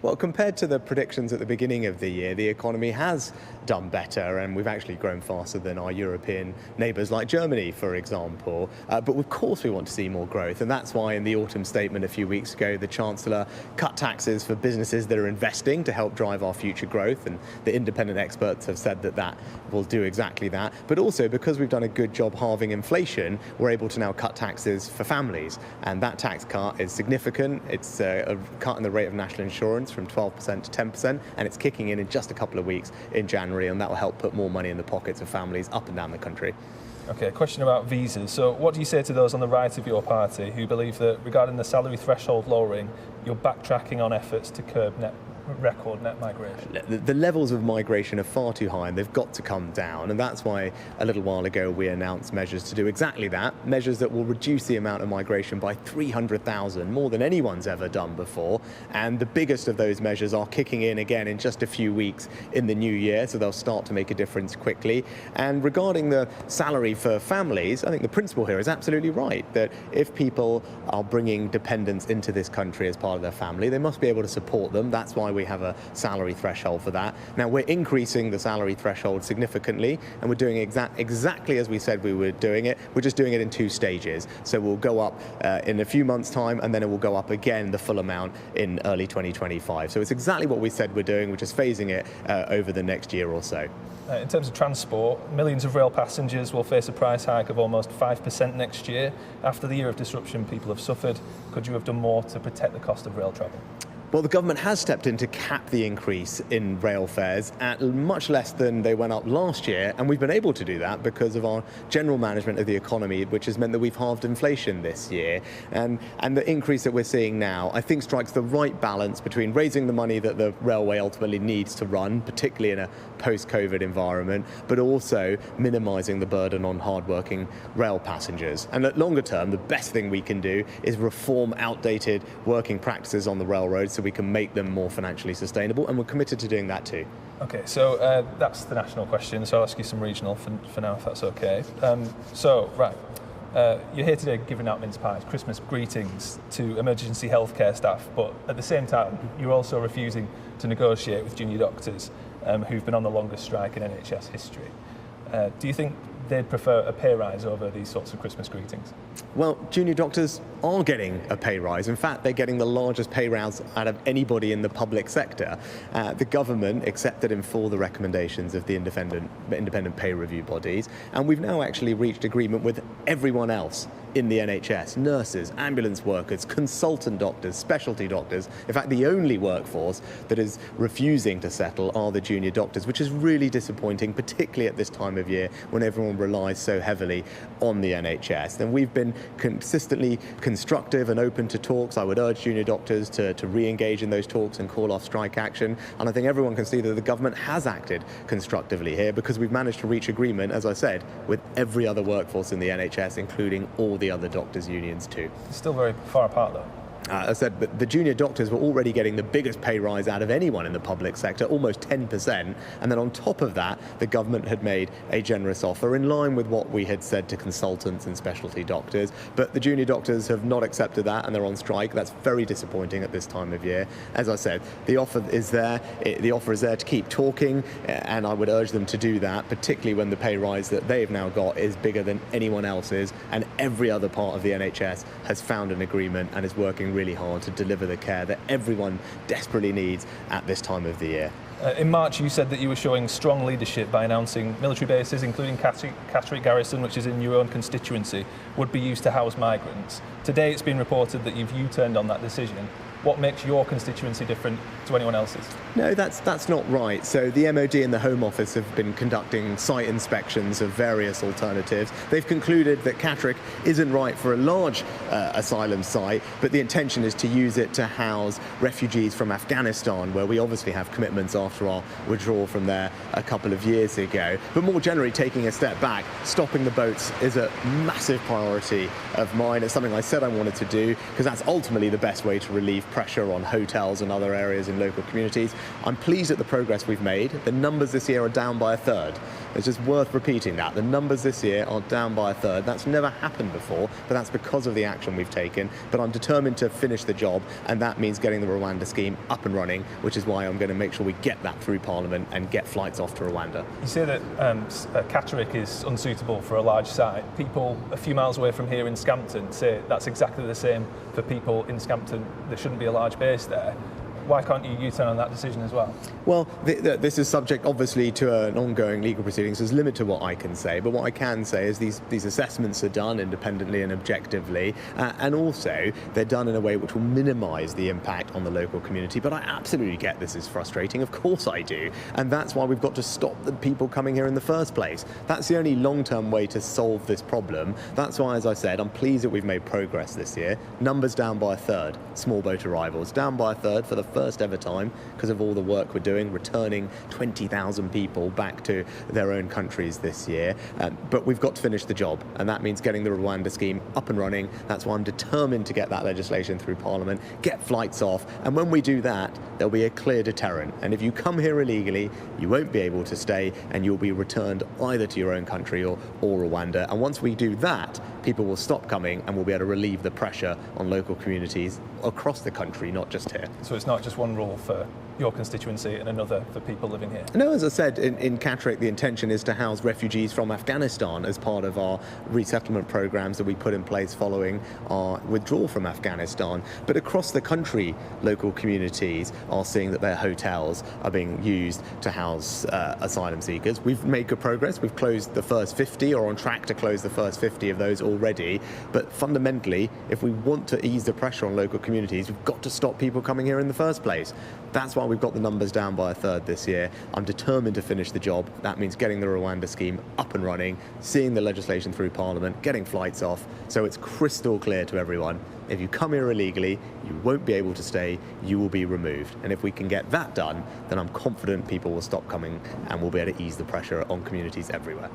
Well, compared to the predictions at the beginning of the year, the economy has done better, and we've actually grown faster than our European neighbours like Germany, for example. But of course we want to see more growth, and that's why in the autumn statement a few weeks ago, the Chancellor cut taxes for businesses that are investing to help drive our future growth, and the independent experts have said that that will do exactly that. But also, because we've done a good job halving inflation, we're able to now cut taxes for families, and that tax cut is significant. It's a cut in the rate of national insurance from 12% to 10%, and it's kicking in just a couple of weeks in January, and that will help put more money in the pockets of families up and down the country. Okay, a question about visas. So what do you say to those on the right of your party who believe that regarding the salary threshold lowering, you're backtracking on efforts to curb record net migration? The levels of migration are far too high, and they've got to come down, and that's why a little while ago we announced measures to do exactly that, measures that will reduce the amount of migration by 300,000, more than anyone's ever done before, and the biggest of those measures are kicking in again in just a few weeks in the new year, so they'll start to make a difference quickly. And regarding the salary for families, I think the principle here is absolutely right, that if people are bringing dependents into this country as part of their family, they must be able to support them. That's why we have a salary threshold for that. Now, we're increasing the salary threshold significantly, and we're doing exactly as we said we were doing it. We're just doing it in two stages. So we'll go up in a few months' time, and then it will go up again, the full amount, in early 2025. So it's exactly what we said we're doing. We're just phasing it over the next year or so. In terms of transport, millions of rail passengers will face a price hike of almost 5% next year. After the year of disruption people have suffered, could you have done more to protect the cost of rail travel? Well, the government has stepped in to cap the increase in rail fares at much less than they went up last year, and we've been able to do that because of our general management of the economy, which has meant that we've halved inflation this year. And the increase that we're seeing now, I think, strikes the right balance between raising the money that the railway ultimately needs to run, particularly in a post-COVID environment, but also minimising the burden on hard-working rail passengers. And at longer term, the best thing we can do is reform outdated working practices on the railroads so we can make them more financially sustainable, and we're committed to doing that too. Okay, so that's the national question, so I'll ask you some regional for now, if that's okay. You're here today giving out mince pies, Christmas greetings to emergency healthcare staff, but at the same time, you're also refusing to negotiate with junior doctors who've been on the longest strike in NHS history. Do you think they'd prefer a pay rise over these sorts of Christmas greetings? Well, junior doctors are getting a pay rise. In fact, they're getting the largest pay rise out of anybody in the public sector. The government accepted in full the recommendations of the independent pay review bodies, and we've now actually reached agreement with everyone else in the NHS, nurses, ambulance workers, consultant doctors, specialty doctors. In fact, the only workforce that is refusing to settle are the junior doctors, which is really disappointing, particularly at this time of year when everyone relies so heavily on the NHS. And we've been consistently constructive and open to talks. I would urge junior doctors to re-engage in those talks and call off strike action. And I think everyone can see that the government has acted constructively here, because we've managed to reach agreement, as I said, with every other workforce in the NHS, including all the other doctors' unions too. It's still very far apart though. As I said, but the junior doctors were already getting the biggest pay rise out of anyone in the public sector, almost 10%. And then on top of that, the government had made a generous offer in line with what we had said to consultants and specialty doctors. But the junior doctors have not accepted that, and they're on strike. That's very disappointing at this time of year. As I said, the offer is there. The offer is there to keep talking, and I would urge them to do that, particularly when the pay rise that they've now got is bigger than anyone else's, and every other part of the NHS has found an agreement and is working really hard to deliver the care that everyone desperately needs at this time of the year. In March, you said that you were showing strong leadership by announcing military bases, including Catterick Garrison, which is in your own constituency, would be used to house migrants. Today, it's been reported that you've U-turned on that decision. What makes your constituency different to anyone else's? No, that's not right. So the MOD and the Home Office have been conducting site inspections of various alternatives. They've concluded that Catterick isn't right for a large asylum site, but the intention is to use it to house refugees from Afghanistan, where we obviously have commitments after our withdrawal from there a couple of years ago. But more generally, taking a step back, stopping the boats is a massive priority of mine. It's something I said I wanted to do, because that's ultimately the best way to relieve pressure on hotels and other areas in local communities. I'm pleased at the progress we've made. The numbers this year are down by a third. It's just worth repeating that. The numbers this year are down by a third. That's never happened before, but that's because of the action we've taken. But I'm determined to finish the job, and that means getting the Rwanda scheme up and running, which is why I'm going to make sure we get that through Parliament and get flights off to Rwanda. You say that Catterick is unsuitable for a large site. People a few miles away from here in Scampton say that's exactly the same for people in Scampton. There shouldn't be a large base there. Why can't you U-turn on that decision as well? Well, this is subject, obviously, to an ongoing legal proceedings. There's limit to what I can say, but what I can say is these assessments are done independently and objectively, and also they're done in a way which will minimise the impact on the local community. But I absolutely get this is frustrating. Of course I do. And that's why we've got to stop the people coming here in the first place. That's the only long-term way to solve this problem. That's why, as I said, I'm pleased that we've made progress this year. Numbers down by a third. Small boat arrivals down by a third for the first ever time because of all the work we're doing, returning 20,000 people back to their own countries this year. But we've got to finish the job, and that means getting the Rwanda scheme up and running. That's why I'm determined to get that legislation through Parliament, get flights off, and when we do that, there'll be a clear deterrent. And if you come here illegally, you won't be able to stay, and you'll be returned either to your own country or Rwanda. And once we do that, people will stop coming, and we'll be able to relieve the pressure on local communities across the country, not just here. So it's not just one rule for your constituency and another for people living here? No, as I said, in Catterick, the intention is to house refugees from Afghanistan as part of our resettlement programs that we put in place following our withdrawal from Afghanistan. But across the country, local communities are seeing that their hotels are being used to house asylum seekers. We've made good progress. We've closed the first 50, or on track to close the first 50 of those already. But fundamentally, if we want to ease the pressure on local communities, we've got to stop people coming here in the first place. That's why we've got the numbers down by a third this year. I'm determined to finish the job. That means getting the Rwanda scheme up and running, seeing the legislation through Parliament, getting flights off, so it's crystal clear to everyone. If you come here illegally, you won't be able to stay, you will be removed. And if we can get that done, then I'm confident people will stop coming and we'll be able to ease the pressure on communities everywhere.